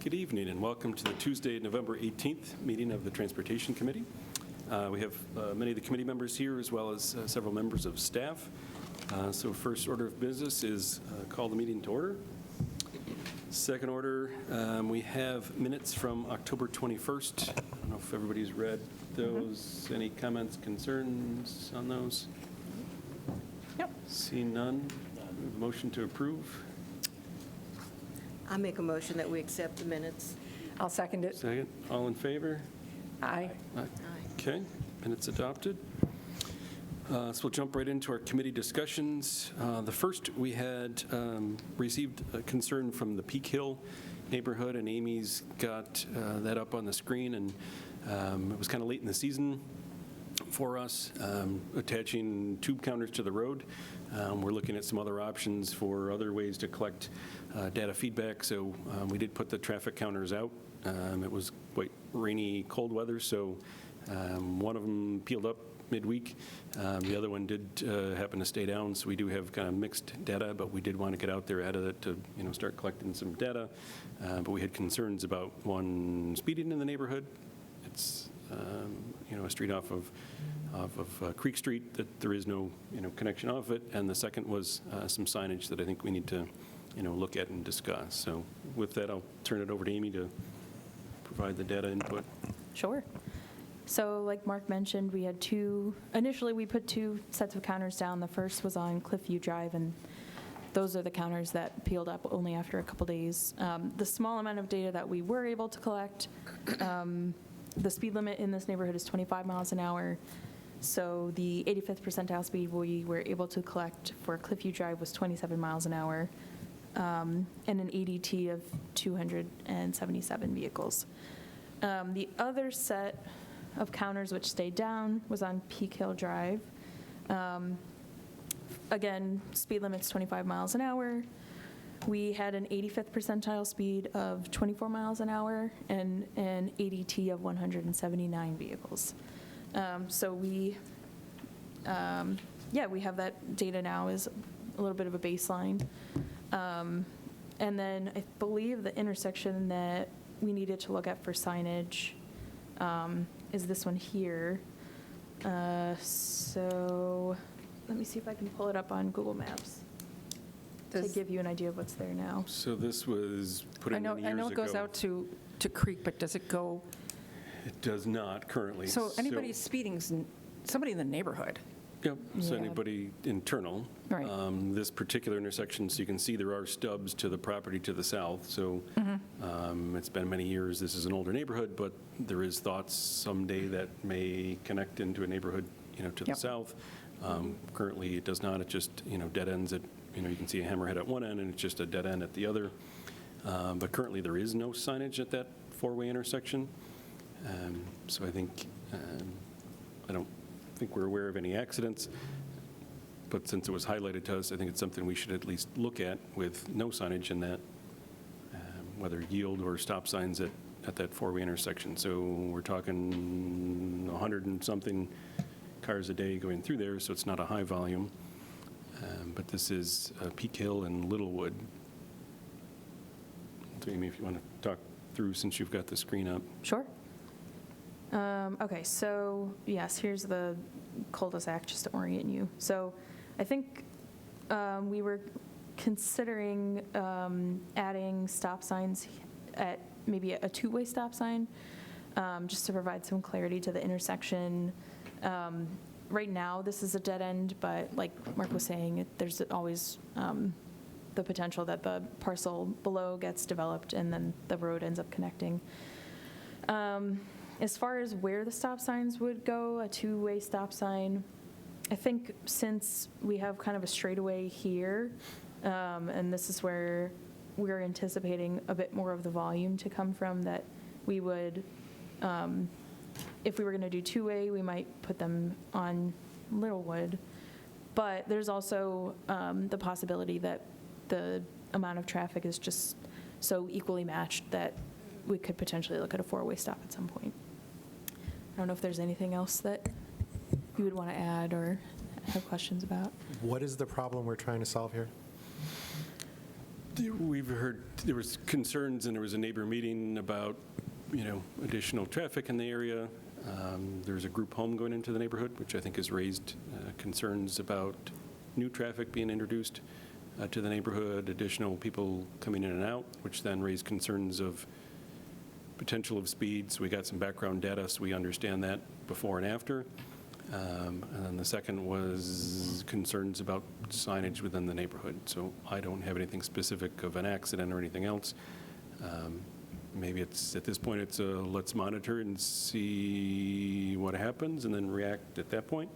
Good evening and welcome to the Tuesday, November 18th meeting of the Transportation Committee. We have many of the committee members here as well as several members of staff. So first order of business is call the meeting to order. Second order, we have minutes from October 21st. I don't know if everybody's read those. Any comments, concerns on those? Yep. Seeing none, motion to approve. I make a motion that we accept the minutes. I'll second it. Second, all in favor? Aye. Aye. Okay, minutes adopted. So we'll jump right into our committee discussions. The first, we had received a concern from the Peak Hill neighborhood, and Aimee's got that up on the screen, and it was kind of late in the season for us, attaching tube counters to the road. We're looking at some other options for other ways to collect data feedback, so we did put the traffic counters out. It was quite rainy, cold weather, so one of them peeled up midweek. The other one did happen to stay down, so we do have kind of mixed data, but we did want to get out there ahead of it to start collecting some data. But we had concerns about one speeding in the neighborhood. It's a street off of Creek Street that there is no connection off it, and the second was some signage that I think we need to look at and discuss. So with that, I'll turn it over to Aimee to provide the data input. Sure. So like Mark mentioned, we had initially we put two sets of counters down. The first was on Cliffview Drive, and those are the counters that peeled up only after a couple days. The small amount of data that we were able to collect, the speed limit in this neighborhood is 25 miles an hour. So the 85th percentile speed we were able to collect for Cliffview Drive was 27 miles an hour, and an ADT of 277 vehicles. The other set of counters which stayed down was on Peak Hill Drive. Again, speed limit's 25 miles an hour. We had an 85th percentile speed of 24 miles an hour and an ADT of 179 vehicles. So we have that data now as a little bit of a baseline. And then I believe the intersection that we needed to look at for signage is this one here. So let me see if I can pull it up on Google Maps to give you an idea of what's there now. So this was put in years ago. I know it goes out to Creek, but does it go? It does not currently. So anybody speeding's somebody in the neighborhood. Yep, so Yeah. anybody internal. Right. This particular intersection, so you can see there are stubs to the property to the south, so it's been many years. This is an older neighborhood, but there is thoughts someday that may connect into a neighborhood, to the Yep. south. Currently, it does not. It just, dead ends at, you can see a hammerhead at one end, and it's just a dead end at the other. But currently, there is no signage at that four-way intersection. So I think, I don't think we're aware of any accidents, but since it was highlighted to us, I think it's something we should at least look at with no signage in that, whether yield or stop signs at that four-way intersection. So we're talking 100 and something cars a day going through there, so it's not a high volume. But this is Peak Hill and Littlewood. So Aimee, if you want to talk through since you've got the screen up. Sure. Okay, so yes, here's the cul-de-sac just to orient you. So I think we were considering adding stop signs at maybe a two-way stop sign, just to provide some clarity to the intersection. Right now, this is a dead end, but like Mark was saying, there's always the potential that the parcel below gets developed and then the road ends up connecting. As far as where the stop signs would go, a two-way stop sign, I think since we have kind of a straightaway here, and this is where we're anticipating a bit more of the volume to come from, that we would, if we were going to do two-way, we might put them on Littlewood. But there's also the possibility that the amount of traffic is just so equally matched that we could potentially look at a four-way stop at some point. I don't know if there's anything else that you would want to add or have questions about. What is the problem we're trying to solve here? We've heard, there was concerns, and there was a neighbor meeting about, additional traffic in the area. There's a group home going into the neighborhood, which I think has raised concerns about new traffic being introduced to the neighborhood, additional people coming in and out, which then raised concerns of potential of speed. So we got some background data, so we understand that before and after. And then the second was concerns about signage within the neighborhood. So I don't have anything specific of an accident or anything else. Maybe it's, at this point, it's a let's monitor and see what happens and then react at that point.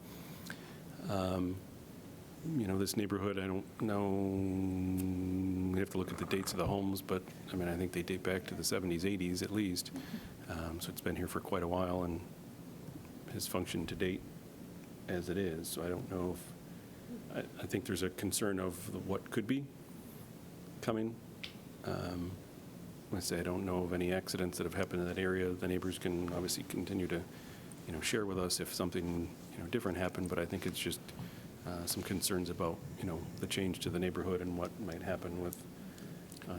This neighborhood, I don't know, we have to look at the dates of the homes, but I think they date back to the 70s, 80s at least. So it's been here for quite a while and has functioned to date as it is. So I don't know if, I think there's a concern of what could be coming. I say I don't know of any accidents that have happened in that area. The neighbors can obviously continue to, share with us if something, different happened, but I think it's just some concerns about, the change to the neighborhood and what might happen with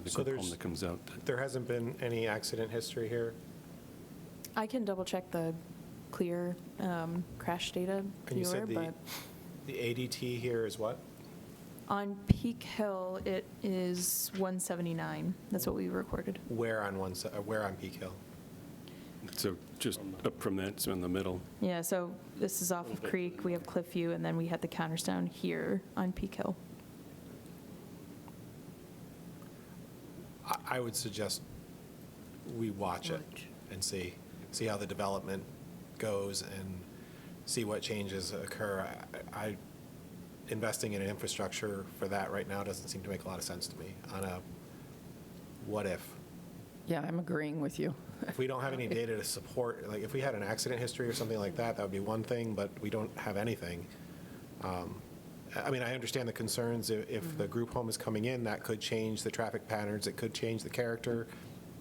the So group home that comes out. There hasn't been any accident history here? I can double check the clear crash data And you viewer, said but the ADT here is what? on Peak Hill, it is 179. That's what we recorded. Where on Peak Hill? So just up from that, so in the middle. Yeah, so this is off of Creek, we have Cliffview, and then we had the counters down here on Peak Hill. I would suggest we watch it and see how the development goes and see what changes occur. Investing in an infrastructure for that right now doesn't seem to make a lot of sense to me on a what if. Yeah, I'm agreeing with you. If we don't have any data to support, like if we had an accident history or something like that, that would be one thing, but we don't have anything. I understand the concerns. If the group home is coming in, that could change the traffic patterns. It could change the character.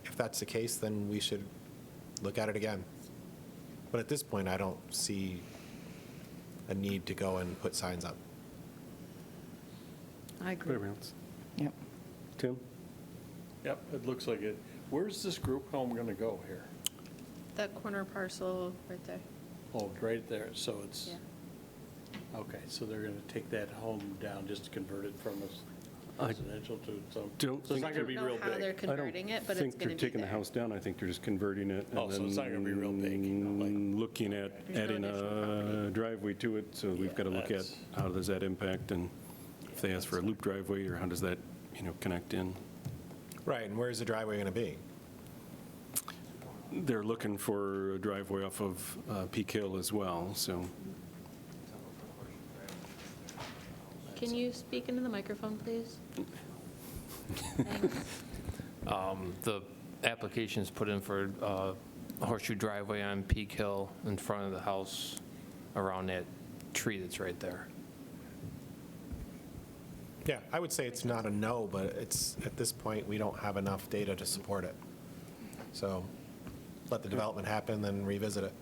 If that's the case, then we should look at it again. But at this point, I don't see a need to go and put signs up. I agree. Whatever else. Yep. Tim? Yep, it looks like it. Where's this group home going to go here? That corner parcel right there. Oh, right there, so it's, Yeah. okay, so they're going to take that home down just to convert it from a residential to some, don't so it's not think going to be I real don't know how they're big. converting it, but I it's think going they're to be taking the there. house down. I think they're just converting it. Oh, so it's not gonna be real big, like- Looking at There's no adding additional a property. driveway to it, so we've Yeah, got to look at that's- how does that impact, and if they ask for a loop driveway, or how does that, connect in? Right, and where's the driveway going to be? They're looking for a driveway off of Peak Hill as well, so. Can you speak into the microphone, please? Thanks. The application's put in for a horseshoe driveway on Peak Hill in front of the house around that tree that's right there. Yeah, I would say it's not a no, but it's, at this point, we don't have enough data to support it. So let the development happen, then revisit it.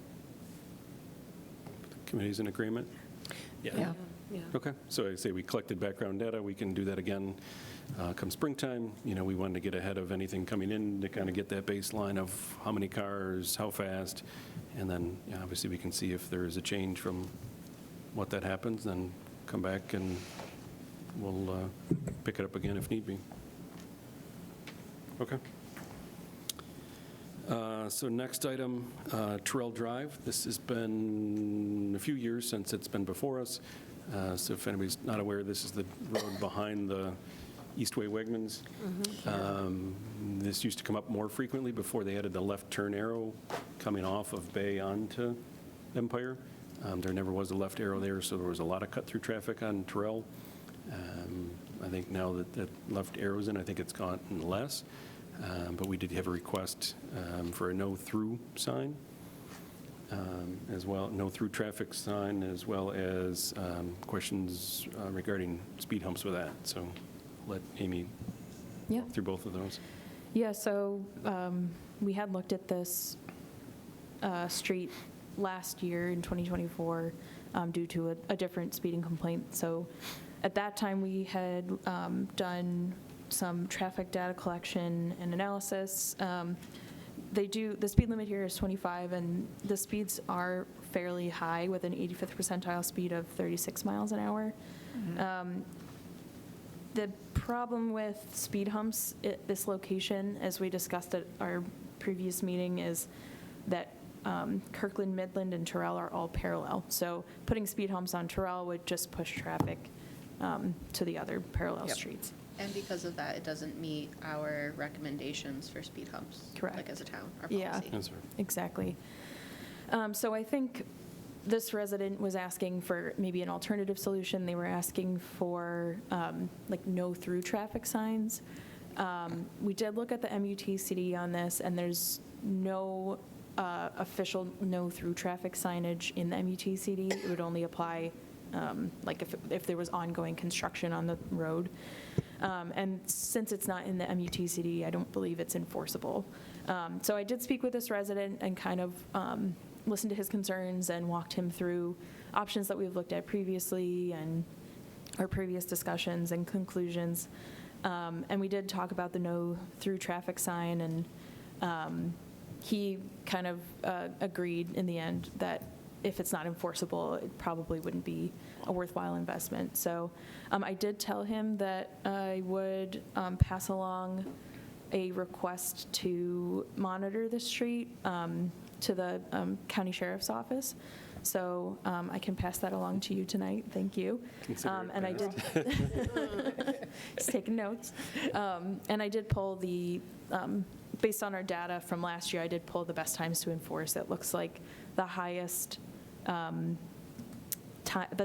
Committee's in agreement? Yeah. Yeah. Okay, so I say we collected background data, we can do that again come springtime. We wanted to get ahead of anything coming in to kind of get that baseline of how many cars, how fast, and then obviously we can see if there is a change from what that happens, then come back and we'll pick it up again if need be. Okay. So next item, Terrell Drive. This has been a few years since it's been before us. So if anybody's not aware, this is the road behind the Eastway Wegmans. This used to come up more frequently before they added the left turn arrow coming off of Bay onto Empire. There never was a left arrow there, so there was a lot of cut-through traffic on Terrell. I think now that that left arrow's in, I think it's gotten less. But we did have a request for a no-through sign, as well, no-through traffic sign, as well as questions regarding speed humps with that. So let Aimee Yeah. walk through both of those. Yeah, so we had looked at this street last year in 2024 due to a different speeding complaint. So at that time, we had done some traffic data collection and analysis. The speed limit here is 25, and the speeds are fairly high with an 85th percentile speed of 36 miles an hour. The problem with speed humps at this location, as we discussed at our previous meeting, is that Kirkland, Midland, and Terrell are all parallel. So putting speed humps on Terrell would just push traffic to the other parallel streets. And because of that, it doesn't meet our recommendations for speed humps. Correct. Like as a town, our Yeah. policy. That's right. Exactly. So I think this resident was asking for maybe an alternative solution. They were asking for like no through traffic signs. We did look at the MUTCD on this, and there's no official no through traffic signage in the MUTCD. It would only apply like if there was ongoing construction on the road. And since it's not in the MUTCD, I don't believe it's enforceable. So I did speak with this resident and kind of listened to his concerns and walked him through options that we've looked at previously and our previous discussions and conclusions. And we did talk about the no through traffic sign, and he kind of agreed in the end that if it's not enforceable, it probably wouldn't be a worthwhile investment. So I did tell him that I would pass along a request to monitor the street to the county sheriff's office. So I can pass that along to you tonight. Thank you. Consider it And I did, just taking notes. And I did pull the, based on our data from last year, I did pull the best times to enforce. It looks like the highest, the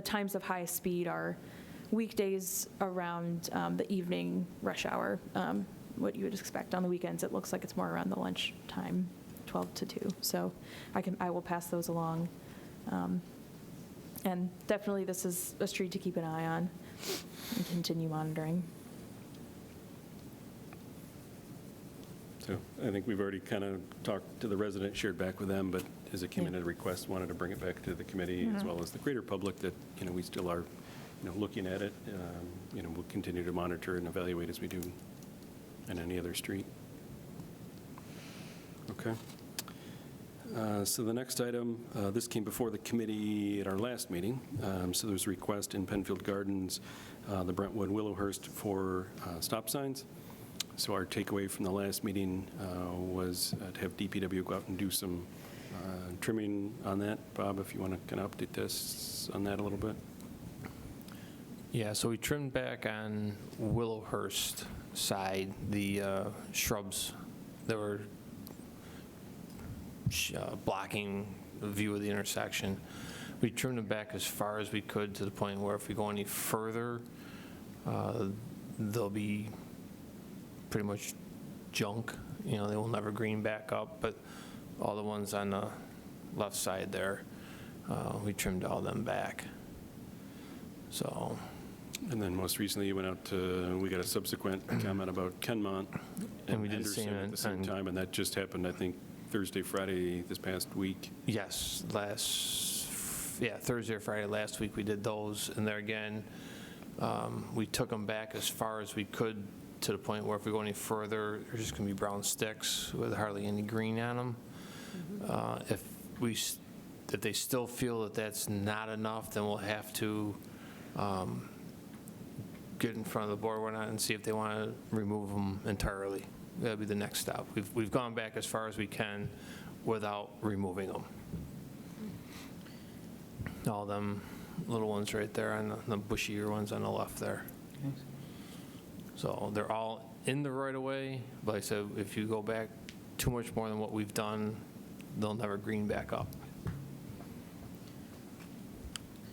times of highest speed are weekdays around the evening rush hour. What you would expect on the weekends, it looks like it's more around the lunch time, 12 to 2. So I will pass those along. And definitely this is a street to keep an eye on and continue monitoring. So I think we've already kind of talked to the resident, shared back with them, but as it came in at a request, wanted to bring it back to the committee as well as the greater public that, we still are, looking at it. We'll continue to monitor and evaluate as we do in any other street. Okay. So the next item, this came before the committee at our last meeting. So there was a request in Penfield Gardens, the Brentwood Willowhurst for stop signs. So our takeaway from the last meeting was to have DPW go out and do some trimming on that. Bob, if you want to kind of update us on that a little bit. Yeah, so we trimmed back on Willowhurst side, the shrubs that were blocking the view of the intersection. We trimmed them back as far as we could to the point where if we go any further, they'll be pretty much junk. They will never green back up, but all the ones on the left side there, we trimmed all them back. So. And then most recently, you went out to, we got a subsequent comment about Kenmont And we did the Henderson same at the same time, and that just happened, I think, Thursday, Friday this past week. Yes, Thursday or Friday last week we did those, and there again, we took them back as far as we could to the point where if we go any further, there's just going to be brown sticks with hardly any green on them. If they still feel that that's not enough, then we'll have to get in front of the board and see if they want to remove them entirely. That'll be the next step. We've gone back as far as we can without removing them. All them little ones right there, and the bushier ones on the left there. So they're all in the right of way, but like I said, if you go back too much more than what we've done, they'll never green back up.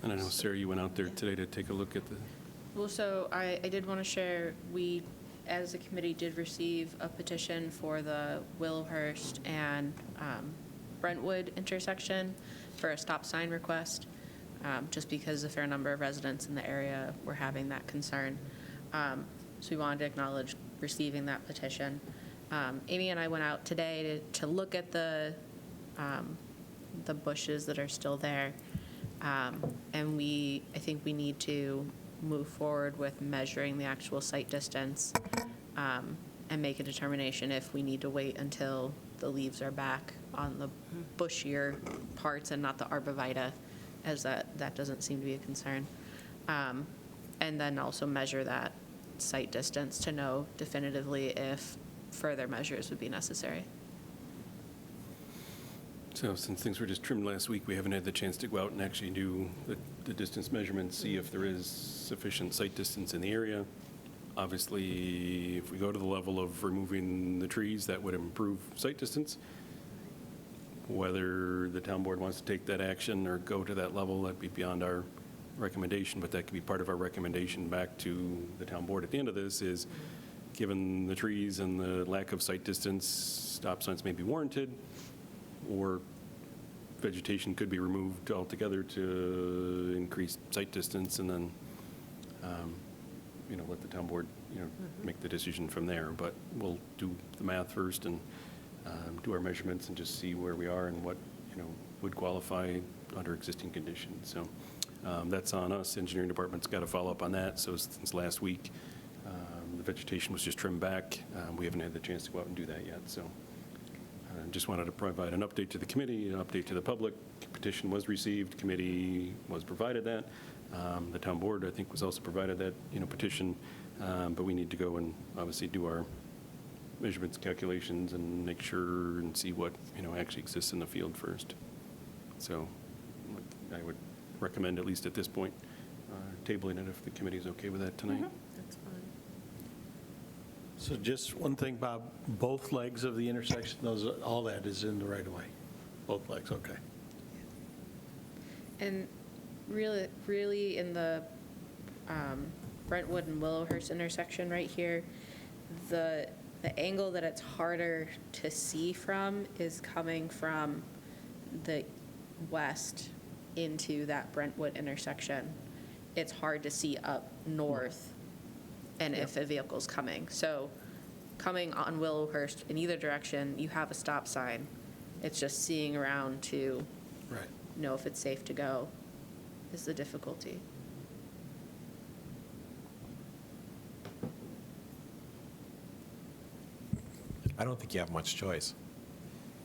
And I know, Sarah, you went out there today to take a look at the, Well, so I did want to share, we, as a committee, did receive a petition for the Willowhurst and Brentwood intersection for a stop sign request, just because a fair number of residents in the area were having that concern. So we wanted to acknowledge receiving that petition. Aimee and I went out today to look at the bushes that are still there. And I think we need to move forward with measuring the actual site distance and make a determination if we need to wait until the leaves are back on the bushier parts and not the arborvitae, as that doesn't seem to be a concern. And then also measure that site distance to know definitively if further measures would be necessary. So since things were just trimmed last week, we haven't had the chance to go out and actually do the distance measurements, see if there is sufficient site distance in the area. Obviously, if we go to the level of removing the trees, that would improve site distance. Whether the town board wants to take that action or go to that level, that'd be beyond our recommendation, but that could be part of our recommendation back to the town board at the end of this is, given the trees and the lack of site distance, stop signs may be warranted, or vegetation could be removed altogether to increase site distance, and then, let the town board, make the decision from there. But we'll do the math first and do our measurements and just see where we are and what, would qualify under existing conditions. So that's on us. Engineering department's got to follow up on that. So since last week, the vegetation was just trimmed back. We haven't had the chance to go out and do that yet. So just wanted to provide an update to the committee, an update to the public. Petition was received, committee was provided that. The town board, I think, was also provided that, petition, but we need to go and obviously do our measurements, calculations, and make sure and see what, actually exists in the field first. So I would recommend, at least at this point, tabling it if the committee is okay with that tonight. That's fine. So just one thing, Bob, both legs of the intersection, all that is in the right of way? Both legs, okay. And really in the Brentwood and Willowhurst intersection right here, the angle that it's harder to see from is coming from the west into that Brentwood intersection. It's hard to see up north and if a vehicle's coming. So coming on Willowhurst in either direction, you have a stop sign. It's just seeing around to Right. know if it's safe to go is the difficulty. I don't think you have much choice.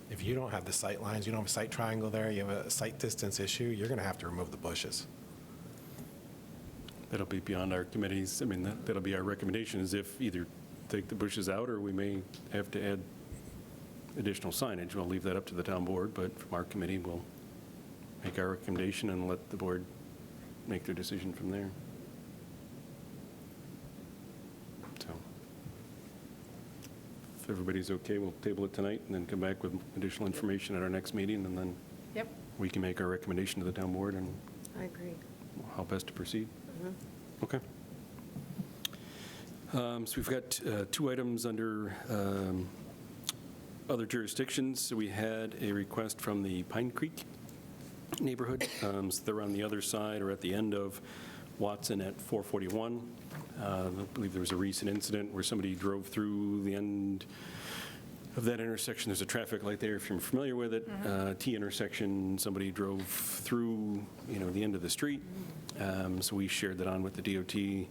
If you don't have the sight lines, you don't have a sight triangle there, you have a sight distance issue, you're going to have to remove the bushes. That'll be beyond our committees. I mean, that'll be our recommendation, is if either take the bushes out or we may have to add additional signage. We'll leave that up to the town board, but from our committee, we'll make our recommendation and let the board make their decision from there. So if everybody's okay, we'll table it tonight and then come back with additional information at our next meeting, and then Yep. we can make our recommendation to the town board and I agree. how best to proceed. Okay. So we've got two items under other jurisdictions. So we had a request from the Pine Creek neighborhood. So they're on the other side or at the end of Watson at 441. I believe there was a recent incident where somebody drove through the end of that intersection. There's a traffic light there, if you're familiar with it. T intersection, somebody drove through, the end of the street. So we shared that on with the DOT.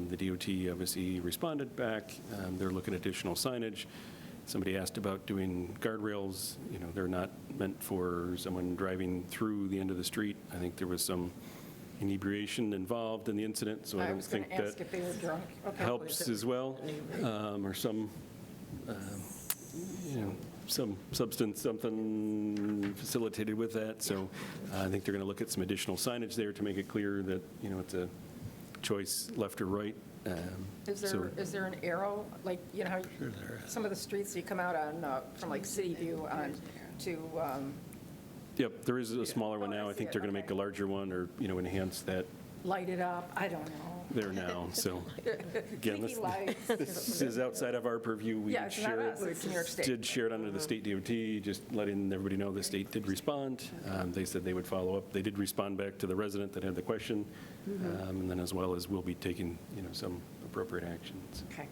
The DOT obviously responded back. They're looking at additional signage. Somebody asked about doing guardrails. They're not meant for someone driving through the end of the street. I think there was some inebriation involved in the incident, so I don't was going think to ask that if they were drunk. Okay. helps as well, or some, some substance, something facilitated with that. So I think they're going to look at some additional signage there to make it clear that, it's a choice left or right. Is there an arrow, like, how some of the streets you come out on, from like City View on to, Yep, there is a smaller one Oh, I now. I see think it. they're going to make Okay. a larger one or, enhance that light it up? I don't know. there now. So again, Streaky lights. this is outside of our purview. We Yeah, it's not share us, it's New York State. did share it under the state DOT, just letting everybody know the state did respond. They said they would follow up. They did respond back to the resident that had the question, and then as well as we'll be taking, some appropriate actions. Okay.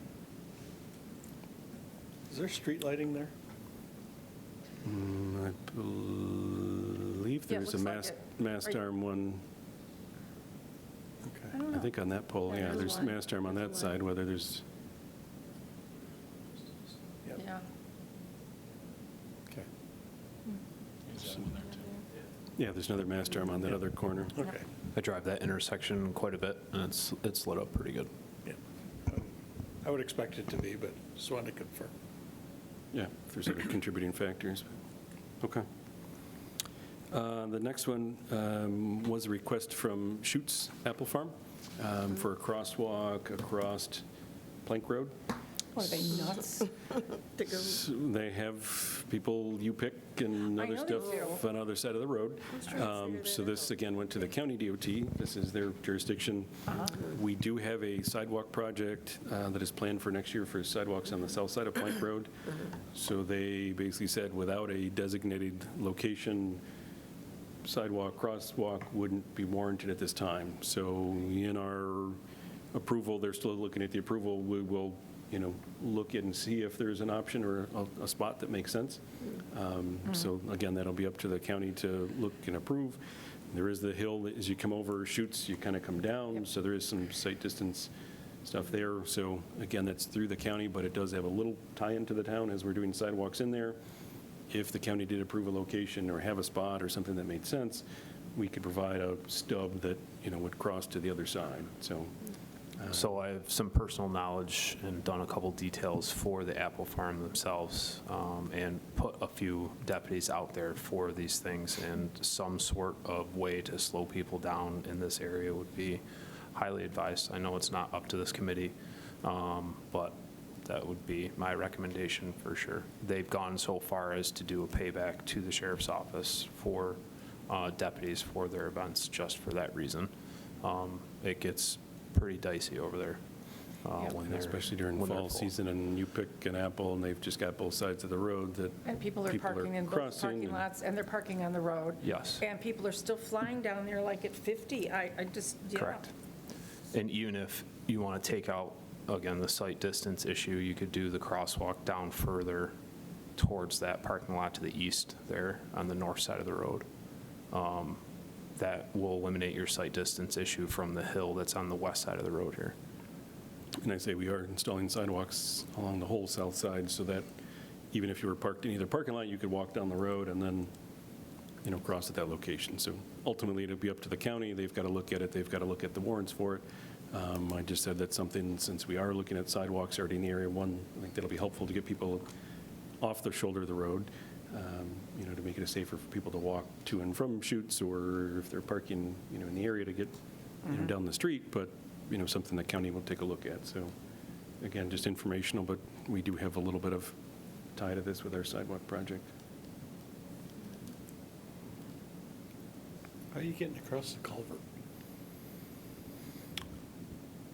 Is there street lighting there? I believe Yeah, it there's a looks like mast Right. arm one, Okay. I don't I know. think on that pole, yeah, there's there's one. mast arm on that There's side, one. whether there's Yep. Yeah. Okay. Yeah, there's another mast arm on that other corner. Okay. I drive that intersection quite a bit, and it's lit up pretty good. Yeah. I would expect it to be, but just wanted to confirm. Yeah, if there's other contributing factors. Okay. The next one was a request from Schutz Apple Farm for a crosswalk across Plank Road. What, are they nuts? To go, So they have people you pick and I other know they stuff do. on the other side of the road. So this, again, went to the county DOT. This is their jurisdiction. We do have a sidewalk project that is planned for next year for sidewalks on the south side of Plank Road. So they basically said without a designated location, sidewalk, crosswalk wouldn't be warranted at this time. So in our approval, they're still looking at the approval, we will, look at and see if there's an option or a spot that makes sense. So again, that'll be up to the county to look and approve. There is the hill that as you come over Schutz, you kind of come down, so there is some sight distance stuff there. So again, that's through the county, but it does have a little tie-in to the town as we're doing sidewalks in there. If the county did approve a location or have a spot or something that made sense, we could provide a stub that, would cross to the other side, so. So I have some personal knowledge and done a couple details for the Apple Farm themselves, and put a few deputies out there for these things, and some sort of way to slow people down in this area would be highly advised. I know it's not up to this committee, but that would be my recommendation for sure. They've gone so far as to do a payback to the sheriff's office for deputies for their events just for that reason. It gets pretty dicey over there. When they're- Especially during when they're fall full. season, and you pick an apple, and they've just got both sides of the road that and people are parking in both crossing parking and- lots, and they're parking on the road. Yes. And people are still flying down there like at 50. I just, yeah. Correct. And even if you want to take out, again, the sight distance issue, you could do the crosswalk down further towards that parking lot to the east there on the north side of the road. That will eliminate your sight distance issue from the hill that's on the west side of the road here. And I say we are installing sidewalks along the whole south side so that even if you were parked in either parking lot, you could walk down the road and then, cross at that location. So ultimately, it'll be up to the county. They've got to look at it. They've got to look at the warrants for it. I just said that's something, since we are looking at sidewalks already in the area, one, I think that'll be helpful to get people off the shoulder of the road, to make it safer for people to walk to and from Schutz, or if they're parking, in the area to get, down the street, but, something the county will take a look at. So again, just informational, but we do have a little bit of tie to this with our sidewalk project. How are you getting across the culvert?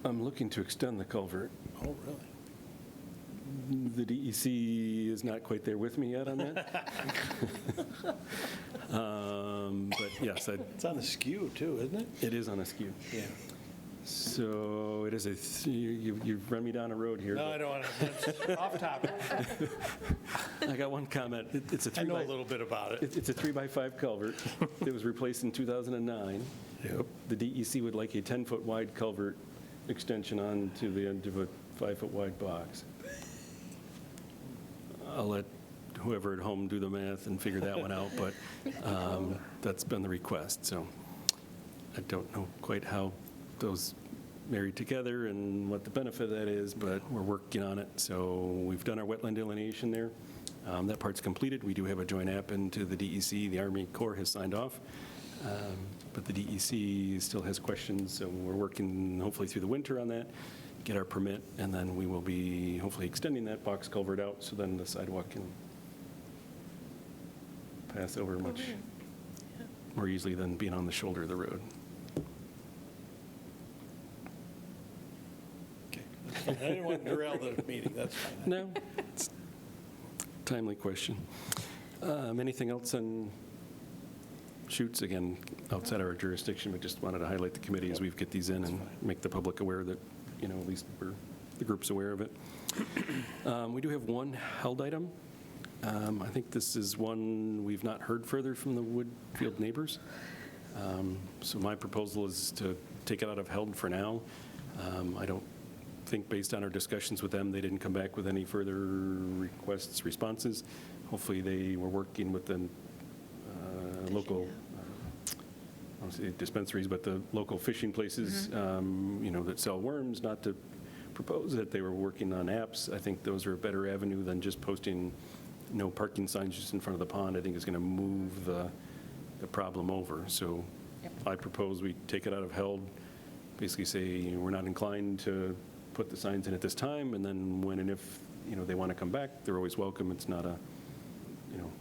I'm looking to extend the culvert. Oh, really? The DEC is not quite there with me yet on that. But yes, It's on a skew too, isn't it? it is on a skew. Yeah. So it is you've run me down a road here. No, I don't want to, off topic. I got one comment. It's a I know a 3x little bit about it. It's a 3x5 culvert that was replaced in 2009. Yep. The DEC would like a 10-foot wide culvert extension on to the end of a 5-foot wide box. I'll let whoever at home do the math and figure that one out, but that's been the request. So I don't know quite how those marry together and what the benefit of that is, but we're working on it. So we've done our wetland delineation there. That part's completed. We do have a joint app into the DEC. The Army Corps has signed off, but the DEC still has questions, so we're working hopefully through the winter on that, get our permit, and then we will be hopefully extending that box culvert out so then the sidewalk can pass over much more easily than being on the shoulder of the road. Okay. I didn't want to derail the meeting, that's fine. No, it's a timely question. Anything else on shoots? Again, outside our jurisdiction, we just wanted to highlight the committee as we get these in and make the public aware that, at least the group's aware of it. We do have one held item. I think this is one we've not heard further from the Woodfield neighbors. So my proposal is to take it out of held for now. I don't think based on our discussions with them, they didn't come back with any further requests, responses. Hopefully, they were working with the local, I don't say dispensaries, but the local fishing places, that sell worms, not to propose that they were working on apps. I think those are a better avenue than just posting no parking signs just in front of the pond. I think it's going to move the problem over. So I propose we take it out of held, basically say we're not inclined to put the signs in at this time, and then when and if they want to come back, they're always welcome. It's not a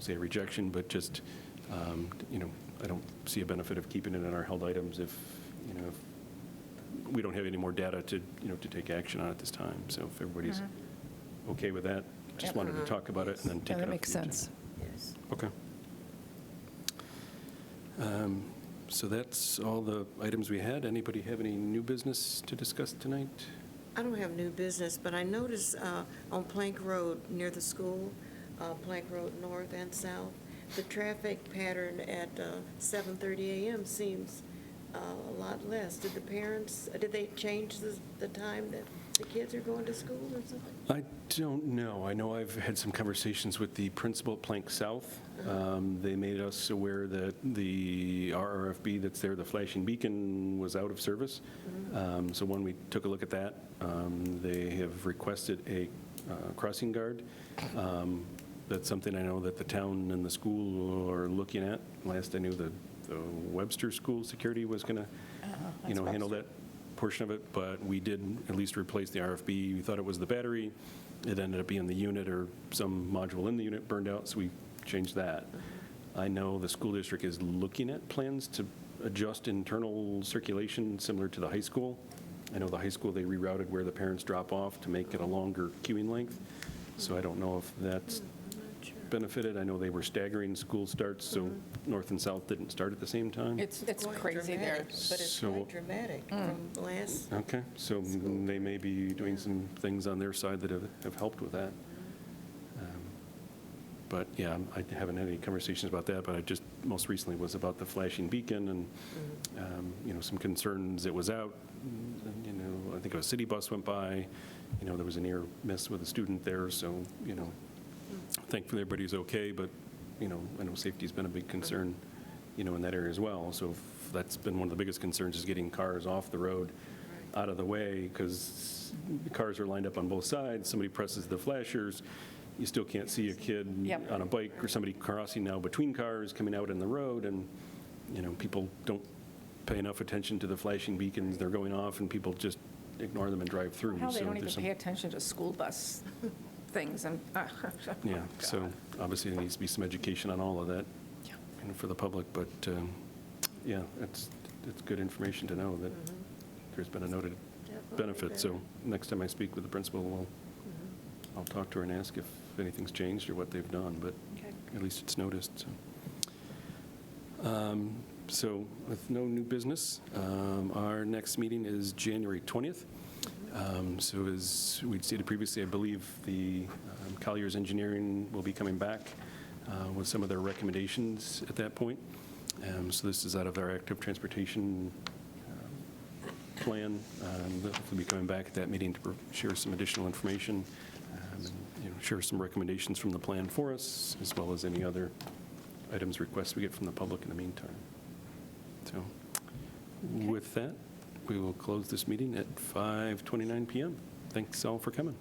say a rejection, but just I don't see a benefit of keeping it in our held items if we don't have any more data to take action on at this time. So if everybody's okay with that, just wanted to talk about it and then take it That off makes the agenda. sense. Yes. Okay. So that's all the items we had. Anybody have any new business to discuss tonight? I don't have new business, but I noticed on Plank Road near the school, Plank Road North and South, the traffic pattern at 7:30 a.m. seems a lot less. Did the parents, did they change the time that the kids are going to school or something? I don't know. I know I've had some conversations with the principal at Plank South. They made us aware that the RRFB that's there, the flashing beacon, was out of service. So when we took a look at that, they have requested a crossing guard. That's something I know that the town and the school are looking at. Last I knew, the Webster School security was going to handle that portion of it, but we did at least replace the RFB. We thought it was the battery. It ended up being the unit or some module in the unit burned out, so we changed that. I know the school district is looking at plans to adjust internal circulation similar to the high school. I know the high school, they rerouted where the parents drop off to make it a longer queuing length. So I don't know if that's benefited. I know they were staggering school starts, so north and south didn't start at the same time. It's Quite crazy there. dramatic, but it's So- quite dramatic from last. Okay, so they may be doing some things on their side that have helped with that. But yeah, I haven't had any conversations about that, but I just, most recently was about the flashing beacon and, some concerns it was out. I think a city bus went by, there was a near miss with a student there, so, thankfully everybody's okay, but, I know safety's been a big concern, in that area as well. So that's been one of the biggest concerns is getting cars off the road, out of the way, because the cars are lined up on both sides. Somebody presses the flashers, you still can't see a kid Yep. on a bike or somebody crossing now between cars coming out in the road, and, people don't pay enough attention to the flashing beacons. They're going off, and people just ignore them and drive through. How they So don't even there's some- pay attention to school bus things and, Yeah, so obviously there needs to be some education on all of that for the public, but yeah, it's good information to know that there's been a noted benefit. So next time I speak with the principal, I'll talk to her and ask if anything's changed or what they've done, but at least it's noticed. So with no new business, our next meeting is January 20th. So as we'd stated previously, I believe the Collier's Engineering will be coming back with some of their recommendations at that point. So this is out of our active transportation plan. They'll be coming back at that meeting to share some additional information, and share some recommendations from the plan for us, as well as any other items, requests we get from the public in the meantime. So with that, we will close this meeting at 5:29 PM. Thanks all for coming.